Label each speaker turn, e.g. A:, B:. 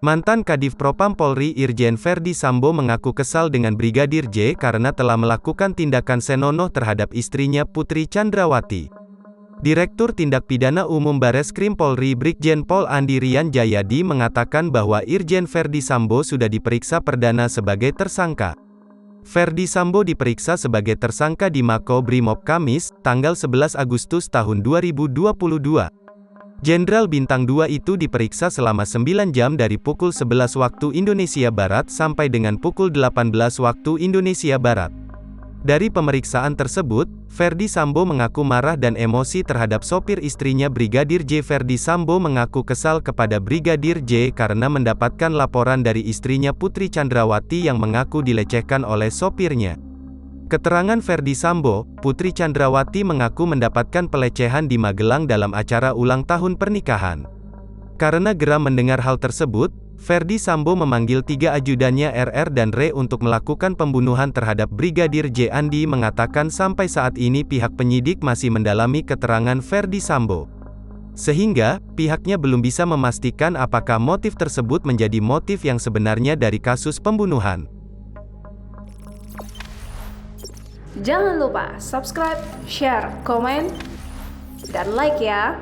A: Mantan Kadif Propam Polri Irjen Verdi Sambo mengaku kesal dengan Brigadir J karena telah melakukan tindakan senonoh terhadap istrinya Putri Chandrawati. Direktur Tindak Pidana Umum Bareskrim Polri Brigjen Pol Andi Rian Jayadi mengatakan bahwa Irjen Verdi Sambo sudah diperiksa perdana sebagai tersangka. Verdi Sambo diperiksa sebagai tersangka di Mako Brimob Kamis, tanggal 11 Agustus tahun 2022. Jenderal Bintang 2 itu diperiksa selama 9 jam dari pukul 11 waktu Indonesia Barat sampai dengan pukul 18 waktu Indonesia Barat. Dari pemeriksaan tersebut, Verdi Sambo mengaku marah dan emosi terhadap sopir istrinya Brigadir J. Verdi Sambo mengaku kesal kepada Brigadir J karena mendapatkan laporan dari istrinya Putri Chandrawati yang mengaku dilecehkan oleh sopirnya. Keterangan Verdi Sambo, Putri Chandrawati mengaku mendapatkan pelecehan di Magelang dalam acara ulang tahun pernikahan. Karena geram mendengar hal tersebut, Verdi Sambo memanggil 3 ajudannya RR dan R untuk melakukan pembunuhan terhadap Brigadir J. Andi mengatakan sampai saat ini pihak penyidik masih mendalami keterangan Verdi Sambo. Sehingga, pihaknya belum bisa memastikan apakah motif tersebut menjadi motif yang sebenarnya dari kasus pembunuhan.
B: Jangan lupa subscribe, share, komen, dan like ya.